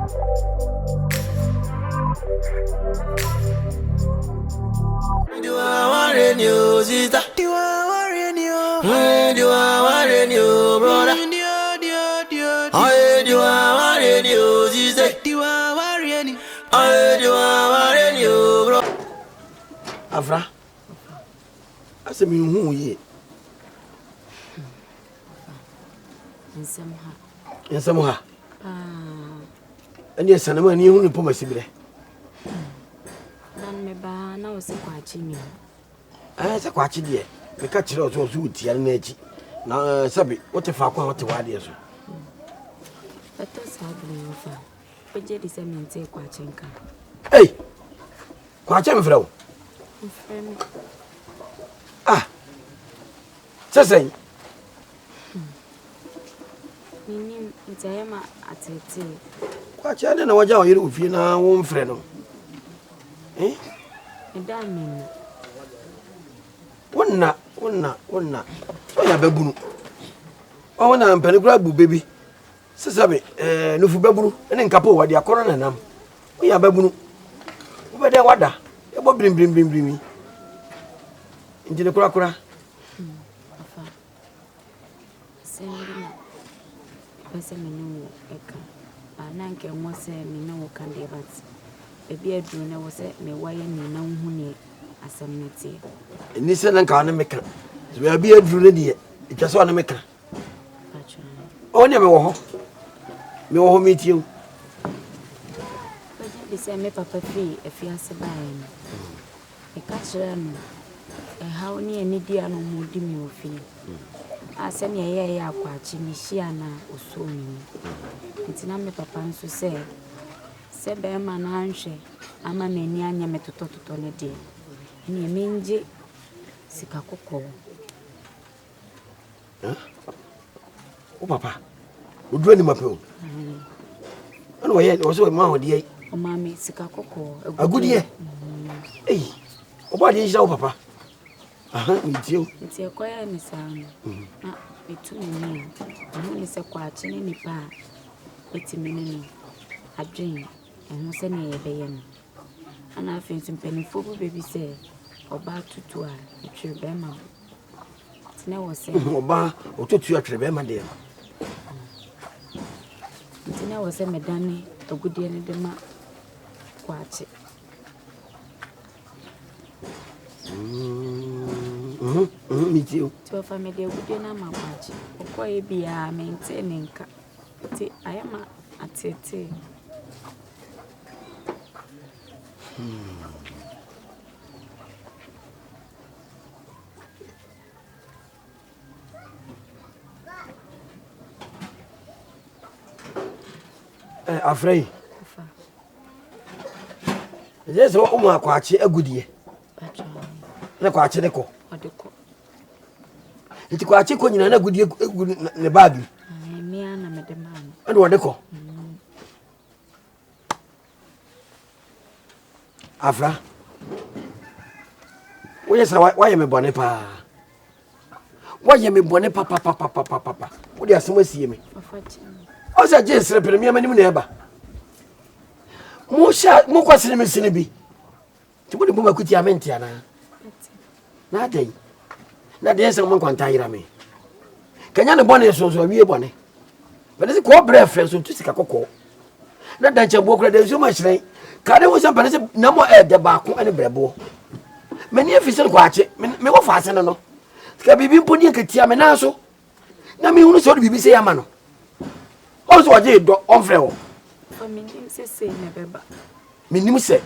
Do I want you, sister? Do I want you? Do I want you, brother? I do I want you, sister? Do I want you? I do I want you, bro? Afra, I say me who ye? In some ha. And yes, and when you only put my sibling. Now it's a quaching. As a quachi dear, the catcher also suits your nature. Now, Sabi, what if I want to add yes? But that's hardly over. But Jedi said me say quaching. Hey, quaching, Fro. Ah, say, it's a yama at a tea. Quach, I don't know what you feel now, one friend. Eh? And damn me. One not. Oh, yeah, baboon. Oh, now I'm Penegrabu, baby. Sasabe, no for babu, and then couple what they are corona now. We are baboon. Over there, what da? About bring me into the crocora. Send me no eka. Nanke mo say me no can dey but ebi aduru na wo say me waye ni na hu ni asem neti. Ni se nan ka na meka. So we abi aduru na die. Etwa so na meka. O ne me wo ho. Me wo ho metie. Be say me papa free efiase bae no. E ka kire no. E hawo ni ani dia no mo di mi ofi. Asem ye ye akwachi mi hia na oso mi. Ntina me papa nso se be ma na anhwe ama mani anya metotototo ne de. Ni menje sika kokko. O papa. O duro ni mape o. Ano ye o so ma ho de. O mami sika kokko. Agudie. Eh. O ba de nja o papa. Aha, ntie. Ntie koya ni sana. Ah, etu ni. Ano ni se kwa chi ni nipa. Eti menene. Adwen. Ehun se ne ye beye no. Ana afi nso mpanifo bu bebi se oba tutu a etwe be ma. Tine wo se oba otutu atwe be ma de. Tine wo se medane agudie ne de ma kwache. Mitio. To family agudie na ma kwache. Okoye bia maintain nka. Ti ayama atete. Afrei. Yes, o ma kwache agudie. Na kwache ne ko. Odeko. Iti kwache ko nyina na agudie ne bag. Me ana medemano. Ande odeko. Afra. Oye sa why me bone pa. Why me bone papa. Wo dia asem asie me. O sa je sere pere me amanim na eba. Mo kwasene me sene bi. Ti bo de bo makuti amenti ana. Na dai. Na de se mo kwanta yira me. Kanya ne bone so wie bone. But this ko bre friend so tu sika kokko. Na danche bo kra de so ma hire. Kade wo san panese na mo de ba ko ene brebo. Meni afise ko ache me wo fa ase no. Sika bibi mponi nketia me na so. Na me hunu so de bibi se yama no. O so waje do onfre wo. For me nim se na beba. Me nim se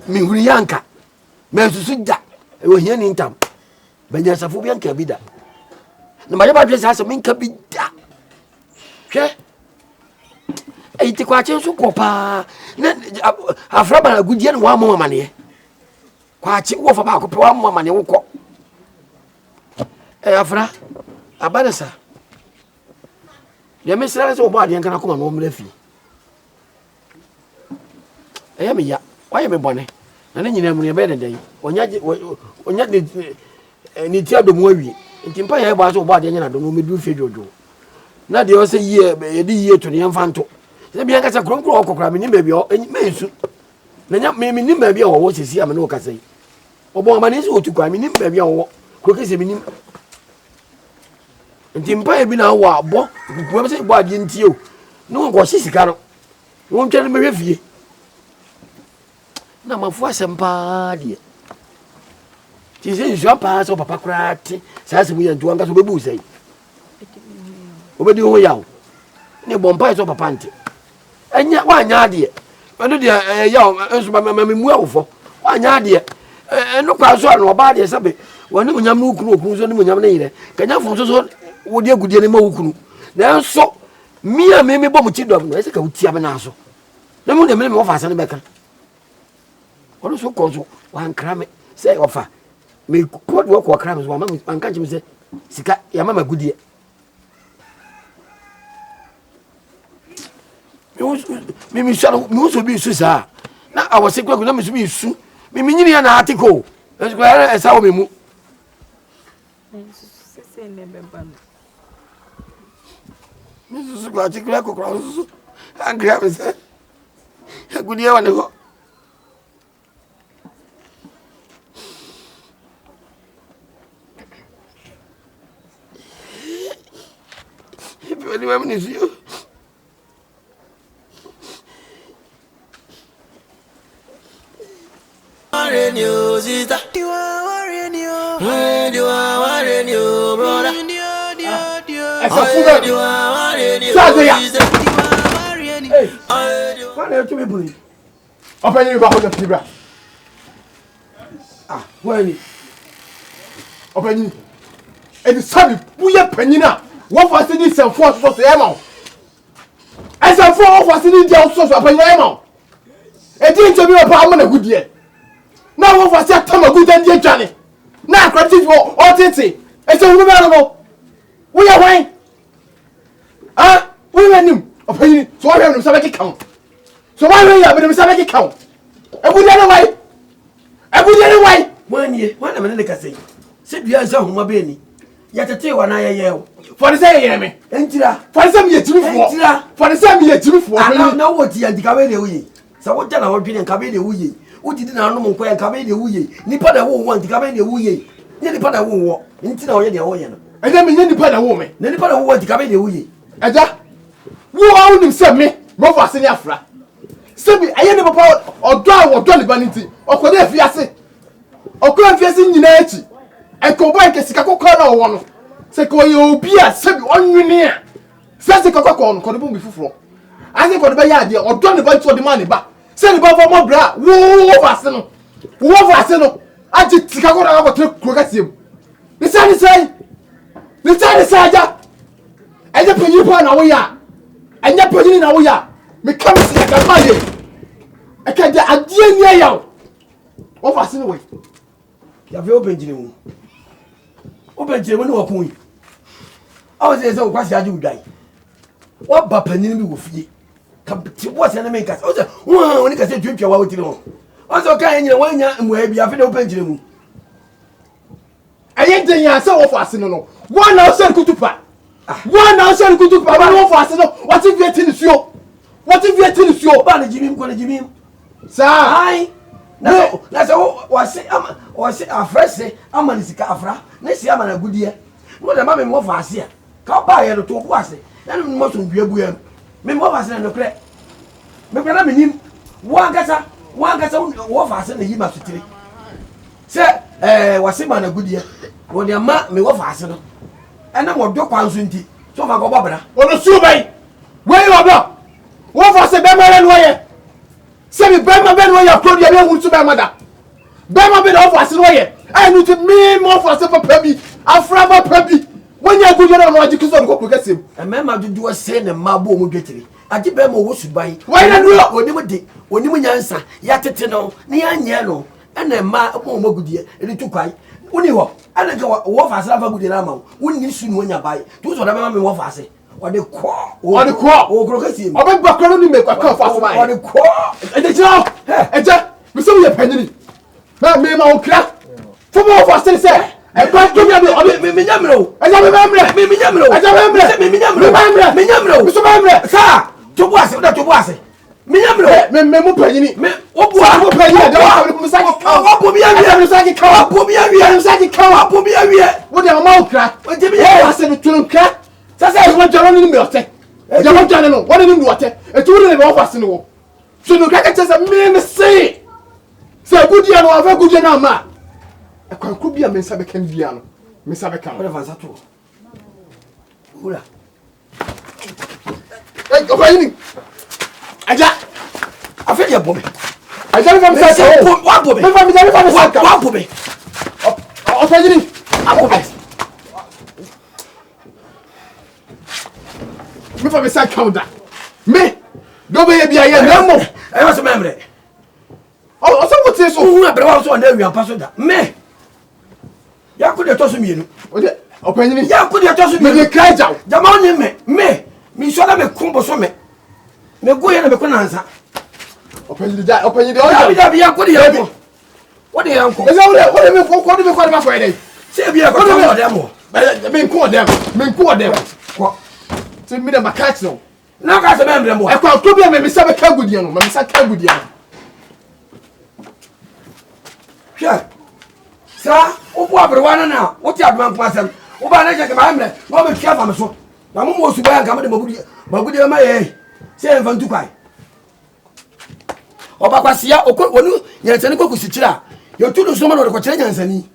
me hunu yanka. Me susu da. E wo hia ni ntam. Banya safo bi anka bi da. Na ma ba dwese ase me nka bi da. Hwe iti kwa chensu ko pa na afra ba agudie no wa mo mane kwa chi wo fa ba ko pe wa mo mane wo ko afra abadesa de mesra se wo ba de nkan akoma no mra fi me ya wa ye me bone na ne nyina mu ne be de den onya ni ti adomu awie nti mpa ye ba so wo ba de nyina do no me du fe jojo na de o se ye di ye to ne mfanto se bi anka se kronkro okokra me ni ba bi o me su na nya me ni ba bi o wo sesi am ne o kasa yi obo amane se otukwa me ni ba bi o wo kroke se me ni nti mpa e bi na wo abo kuku se bo ade nti o no go sisika no won twere me hwefie na mafu asempa de ti se nsu apa so papa krate sa se mu ye ntu anka so bebu sei obedi ho yawo ne bompa so papa nte enya wa nya de eno de yawo ensu ba memu awofo wa nya de eno kwa so no ba de sabe woni munyam no kunu okunu so ni munyam ne yire kanya fo so wo de agudie ne ma wukunu na enso mia me bom ti dom no ese ka utia me na so na mu de me wo fa asa ne beka ono so ko so wan krame say ofa me ko do ko krame so ma anka nchi me say sika ya mama gudie me sharo me so bi su sa na awose kwa na me so bi su me nyini ya na article eso ko esa wo me mu se ne beba me so ko article ko kra so angry me say gudie wa ne ko Ni mama ni sio news is that you are new brother Why to me bully? Open you back on the tibra. Ah, when Open you. And the son, we are penina. What was the need some force for the amount? As a four was the need the source of an amount. It didn't to be a power a good year. Now what was that time a good idea, Johnny? Now, credit for all Titty. It's a woman. We are wine. Ah, we went him. Open you. So I have no Sabbath count. So why are you having a Sabbath count? I would anyway. I would anyway. 1 year, 1 minute can say. Sit you as a home baby. Yet a tail when I yell. For the same, me. Entira. For the same year, for the same year, I don't know what you had the Cabelli. So what done our opinion Cabelli Wuye? Who didn't know Monquay Cabelli Wuye? Nipada won't want the Cabelli Wuye. Nipada won't walk. Until I had the and then me Nipada woman. Nipada won't want the Cabelli Wuye. Aja, who owned himself me? More for Senior Fra. Sebi, I never power or draw or dolly vanity or could have fiasse or could have fiasse in nature. And go back a Sicako corner one. Say, go you be a sebi on you near. Says the cocoa corn, could be before. I think what the idea or done about for the money back. Send about for more bra. Whoa, Arsenal. Whoa, Arsenal. I just Sicako over to Crocasium. The sun is saying, the sun is saying, and the penny pan away. And you're putting in away. Me come see like a man. I can't get a dear near you. What was in the way? You have opened Jim. Open Jim, no coin. I was there, so what's you die? What Bapanin will fee? Come to what's an American? Oh, when you can say, drink your water. Also, can you when you will be a open Jim? I ain't the answer of Arsenal. 1 hour send to pa. 1 hour send to pa. What if you're in show? What if you're in show? Ban Jim, going to Jim. Sir, I. No, that's all. Was it a fresh say? I'm a Afra. Next year, I'm a good year. What a mammy more fast here. Come by here to was it. And mustn't be a boy. Me more fast than the crack. Me can have him. One gets more fast than he must be. Sir, was him on a good year. When your man me more fast. And I'm what your pounds so I go Barbara. on the survey. Where you are? What was the Bama and wire? Say, Bama Ben, where you're probably a young to my mother. Bama Ben off as lawyer. I need to me more for a pebby. A frama pebby. When you're good, you're not because I'm going to get him. And Mamma do a send and Mabo will get it. I did Bama was by. Why not do it? When you did, when you answer, Yatetino, Nian Yano, and then Ma more good year, and it took quite. When you walk, I don't go off as a good amount. Wouldn't you soon when you buy? Those are the mammy off as or the quaw, or the quaw, or Crocasium. I went back on make a call for my Or the quaw, and the job. And Jack, we saw your penny. Not me, my own crap. For more for still say. And back to me, and I remember. I remember. Sir, to was that to boase. Me yamre. Me mu panyini. Me obua mu panyini. Da mu saki kawo. Obo bi awie. Mu saki kawo. Obo bi awie. Mu saki kawo. Obo bi awie. Wo de mama okra. O je bi ye ase no tunu kra. Sasa wo jaro ni mi ote. Ya mo jane no. Wo ni mi ote. E tu ni wo fase no wo. So no kaka chesa me say. Say gudia no ava gudia na ma. E kwa ku bia me nsa be kan bia no. Me nsa be kan. Wo fa sato. Ura. Hey, go find Aja. Afi de bo me. Aja me fam say ko. Wa bo me. Me fam say Wa bo me. O fa yini. Abo me. Me fam say counter. Me. Do be bia ye na mo. E wa so memre. O so what say so. Hu na bre wa so na awia pa so da. Me. Ya ku de to so mienu. O de o pa yini. Ya ku de to so Me mienu. de cry jaw. Jama onye me. Me so na me kumbo so me. Me go ye na me ko nansa. O pa yini da o pa yini o Ya ja. bi ya ku de ya ko. What the yanko? Esa wo de me ko de ma ko dey. Se bi e ko to dem o. Me ko dem. Me ko dem. Ko. Se me dem catch no. Na ka se memre mo. E kwa to bia me sa be ka gudia no. Me sa ka gudia. Hwe. Sa, wo bo abrewa na, wo ti adman ko asem. Wo ba na je ke ma memre, wo be twa fa me so. Na mo mo su ba nka me de magudi ma ye. Se enfa ntu kwai. Oba kwasia wonu nyansani ko kusichira. Yo tu no so ma no de ko kire nyansani.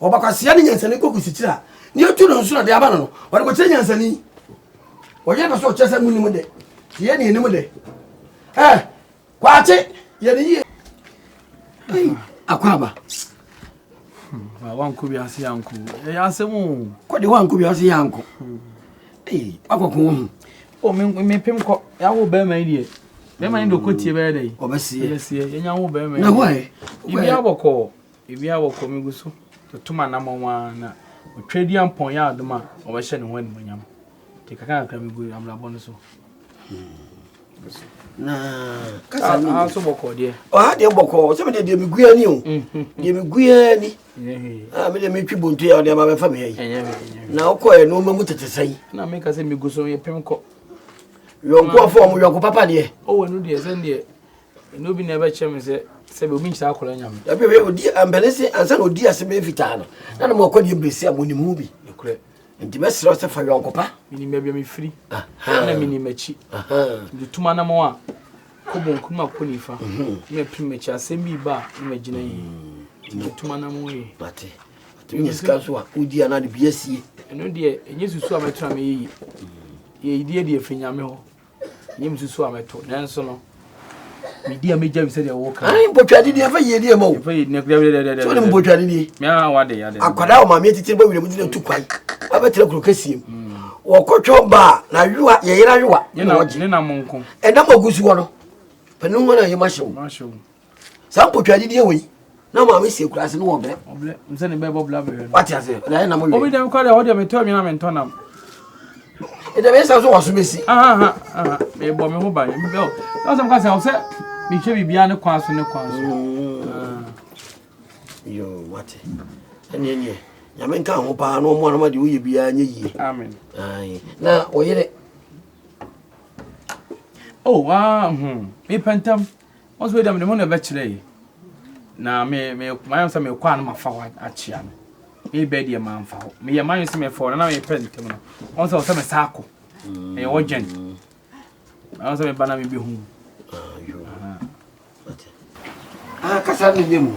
Oba kwasia ni nyansani ko kusichira. Ni yo tu no so na de aba no. O de ko kire nyansani. O ye ba so chese mu ni mu de. Ye ni mu de. Kwache ye ni ye. Akwaba. Wanku bi ase yanku. Ya asemu. Ko de wanku bi ase yanku. Akoko. O me pem ko. Ya wo be man die. Be man do kotie be dey. Obesie. Ye nya wo be man. Na why? Ibi aboko. Me guso. To tuma na monwa na. O twedi ampon ya adoma. O be hye ne ho ani nyam. Te kaka me go amla bono so. Na kasa ni so boko de. O ha de boko. Se me de me gua ni o. De me gua ni. Me de me twi bontu ya o de ma be fa me yi. Na o ko e no mamu tetesai. Na me ka se me guso ye pem ko. Yonko afọ mo yonko papa de. O wonu de se de. No bi na be chem se be obi nchira akola nyam. Ya be odi ambelese ansa na odi ase be fita no. Na mo ko de embresi amoni mu bi. Ekure. Nti be sero se fa yonko pa. Mini mebia me free. Na mini machi. Du tuma na mo a ko bonku ma ko nifa. Me prim machi asem bi ba me gina yi. Du tuma na mo yi. Bate. Tu nyeska so a odi ana de biasie. Eno de enye susu a metra me yi. Ye idie de afinya me ho. Nyem susu a meto. Nanso no. Me dia me jam se de wo ka. Ai mbotwade de fa ye de ma o. Fa yi ne kura de. So ne mbotwade de. Me a wa de ya de. Akwada o ma me titire ba wire mu de tu kwai. Abetre kuro kasiem. Wo kotwo ba na yuwa ye yira yuwa. Ne na monko. E na magusu wo no. Panu ngo na ye ma hyew. Ma hyew. Sa mbotwade de we. Na ma me sie kura ase no wo bre. Oble. Mse ne be bobla be. What you say? Na ye na mo Obi we. dem kwa de ho de me to mi na me ntonam. E de be sa so wo so besi. Me bo me ho ba. Me be o. Na some ka say me hwe bibia ne kwa so ne kwa so. Yo, what? Anye. Ya men ka ho pa no mo na ma de wo ye bia anye yi. Amen. Ai. Na o yere. Oh, me pentam. Once we dem no be kire. Na me mayam say me kwa na mafa wa achia no. Me be de ma mfa ho. Me ye man say me for na me pentam no. Once o say me sako. Me wo gen. Once me bana me be hu. Kasa ni nyemu.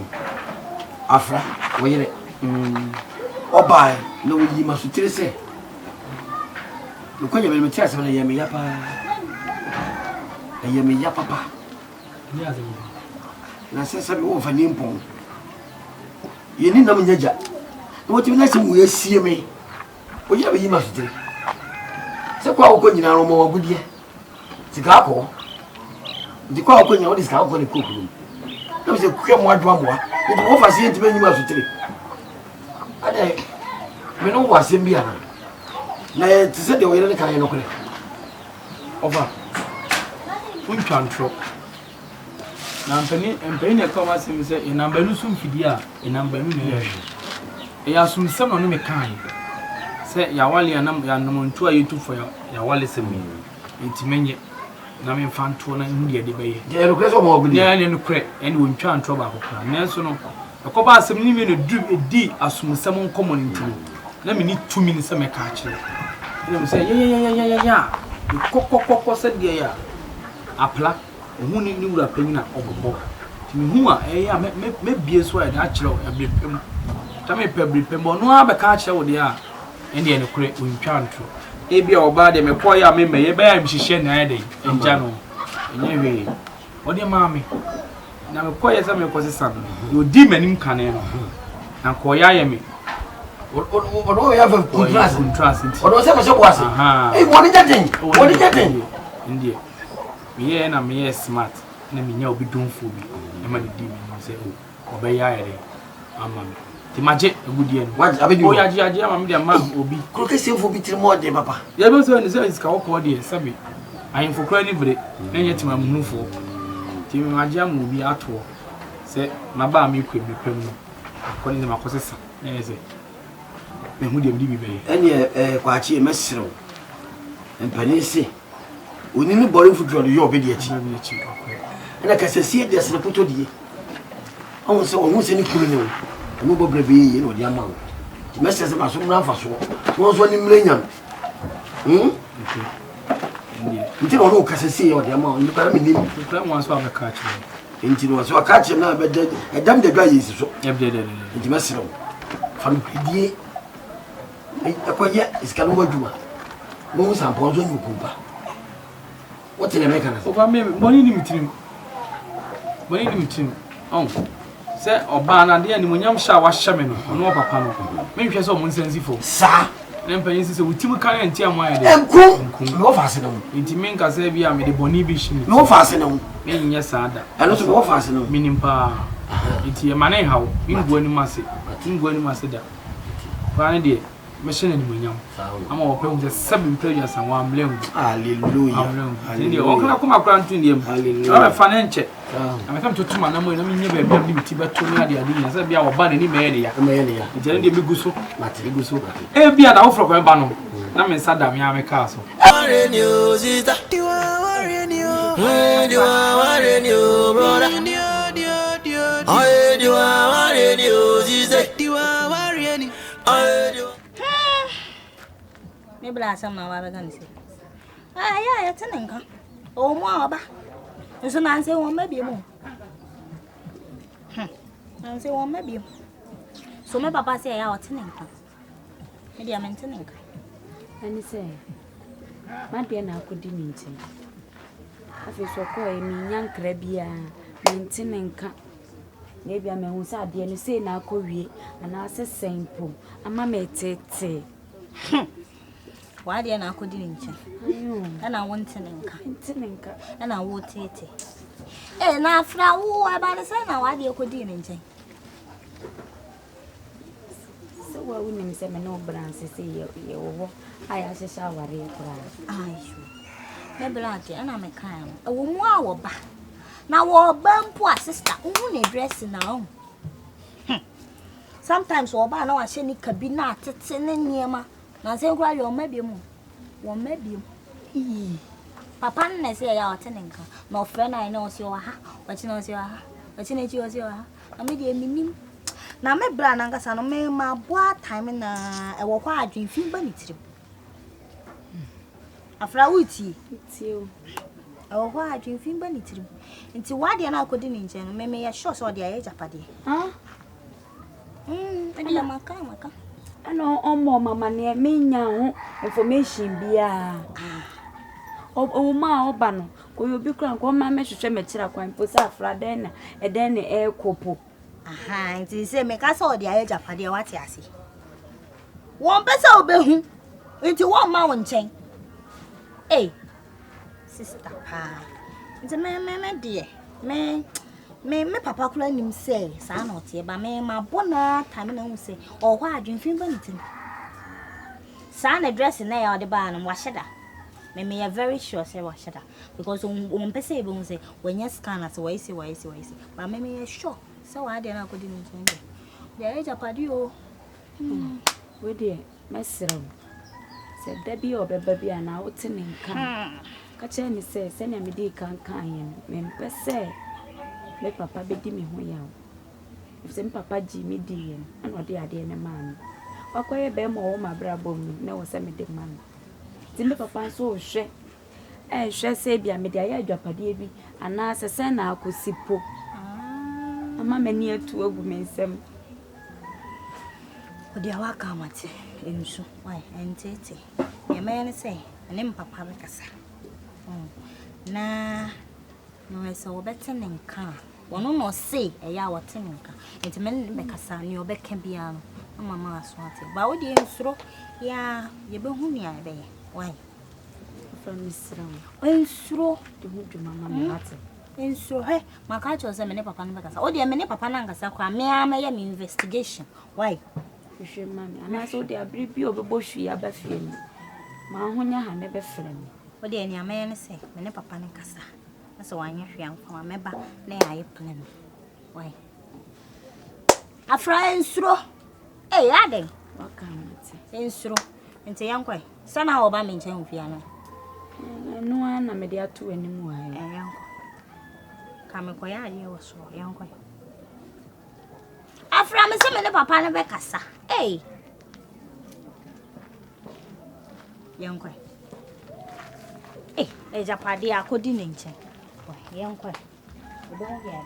Afra, wo yere. Obai, no yi masutire se. No kwanya be me tia se na ye me ya pa. Ye me ya papa. Ni azu. Na se sabe wo fa ni mpon. Ye ni nam nyaja. No ti na se wo asie me. Wo yere be yi masutire. Se kwa wo ko nyina ro mo wo budie. Sika ko. Di kwa wo ko nyina wo di sika ko ne kokuru. Na se kwa mo adwa mo a. Ndi wo fa se enti be yi masutire. Ade me no wa sem bia na ti se de wo yere ne kan ye no kore Over. Untwantro. Na mpani ne koma sim se e number nu sum fidi a e number nu ne e ya sum sem no me kan se ya wale anam ya no ntu a yetu fo ya wale sem enti menye na me fanto na ndie de beye je no kre so mo ogudi ya ne no kre ene won twa ntro ba kokra nanso no akoba asem ni me no du edi asumsam nkomo ntimi na me ni tumi ni se me ka akire ene me say ya kokokoko se de ya apla hu ni wura panyi na obobo timi hu a ya me bie so ya akire ya brepem ta me pe brepem no abeka akire wo de a ene ne kre won twa ntro ebi oba de me koya me ye ba ya mhihye na ya de enja no enye we odi maami na me koya se me kosesa no di manim kane no na koya ye me odo ya fa contrast odo se mo se boase woni jaten ndie me na me smart na me nya obi donfo bi na ma di me no se obeya ye de ama me ti maje agudie no what abedi o ya ji ama me de ma obi kroke semfo bi tiri mo de papa ya be so ni se iska wo de sabi ayin fokra ni bre na nye tima munufo ti me maje ama obi ato se na ba me kwa bi pem no ko ni ma kosesa na ye se me hu de bi be ene kwa chi e mesiro empani se oni ni bori futuro de yo obedi achi ena kasesi de se puto die on se ni kuru ne o mo bobre be ye no de ama o ti mesese ma so mra fa so won so ni mrenya nti no kasesi ye o de ama o ni para me ni plan wan so abeka achi nti no so aka chi na be de edam de dwa yesi so de nti mesiro fa no die akoye iskanu waduma mo sampo zo nyukumba what in America na o fa me money ni mitrim on se oba na de ani monyam sha wa hye me no ono papa no me hwe se o mon sensifo sa na mpanyin se wutim kan enti amwa ya de enku no fa ase no enti men ka se bia me de boni bi shi no fa ase no me nya saada eno so no fa ase no minim pa enti e mane hawo ngua ni mase da pa ne de me hye na ni monyam ama wo pe wo se sabim prayer san wa amlem hallelujah hallelujah o kana kuma kura ntu ndiem o fa ne nche am kam to tuma na mo na me nya ba bia ni biti beto ni ade ade nya bia wo ba ne ni me ne ya nti ne de me guso mate guso e bia na wo fro ko ba no na me sada me ame ka so Worry new sister. You are worry new. You are worry new brother. You are worry new sister. You are worry new. Me bla sam na wa ba kan se ya tenen kan o mo aba nso na nse won mabie mu na nse won mabie so me papa se ya o tenen kan me dia men tenen kan ani se ma dia na akodi mi nti afi so ko e mi nyankra bia men tenen kan na bia me hu sa de ni se na akowie ana se sempo ama me tete wa dia na akodi ni nche ana won tenenka ana wo tete na afra wo aba ne sai na wa dia akodi ni nche so wa wu nim se me no branse se ye wo aya se sha ware kra ayo me blante ana me kan wo mu a wo ba na wo ba mpo a sister wo ne dress na o sometimes wo ba na wa hye ni kabina tete ne niema na se nkura yo mabie mu wo mabie mu papa na se ya otenenka na ofre na ina osi o ha wachi na osi o ha wachi na chi osi o ha na me de minim na me bra na ngasa no me ma boa time na e wo kwa adwen fi ba ni tirim afra wuti tio e wo kwa adwen fi ba ni tirim nti wa de na akodi ni nche no me ya sure so de ya japade adi maka ano omo mama ne menya ho information bia o ma oba no ko yo bi kran ko ma me hwehwe me kira kwan po sa afra den na e den ne e kopo nti se me ka so de aye japade wate ase won pesa obehu nti won ma won chen sister pa nti me de me papa kula nim say sa na otie ba me ma bona time na hu say o hwa adwenfin ba nitin sa na dress na ya o de ba no wa sheda me ya very sure say wa sheda because on pese e be hu say when you scan as wa isi ba me ya sure say wa de na akodi ni ntin de ya japadi o we de mesero se da bi o beba bia na wote ne nka kache ni se na me di kan yen me mpese me papa be di me ho yawo if se me papa ji me di yen ana ode ade ne man wakoye be mo wo mabra bom na wo se me de man ti me papa so hwe hwe se bia me de aye adwapade bi ana se na akosipo ama mani atu agu me nsem odi awaka mate ensu why entete ye me say ene papa be kasa na no se obete ne nka wono no say eya wote ne nka enti me be kasa ne obeka bia no mama aso ate ba wo de ensuro ya ye be hu ne abe why from misra ensuro de hu dwuma mama ate ensuro he maka cho se me ne papa ne be kasa wo de me ne papa na nkasa kwa me ama ye me investigation why hwe mami ana so de abri bi obebo hwi aba fie ni ma honya ha ne be frɛ me wo de ni ama ye ne se me ne papa ne kasa na so wanya hwe amfa me ba na ya ye plan why afra ensuro aden waka mate ensuro ente yankwa sana wo ba me nchen hwia no no ana me de ato anim wa yankwa ka me koya aye wo so yankwa afra me se me ne papa ne be kasa yankwa japade akodi ne nchen yankwa obo ho ya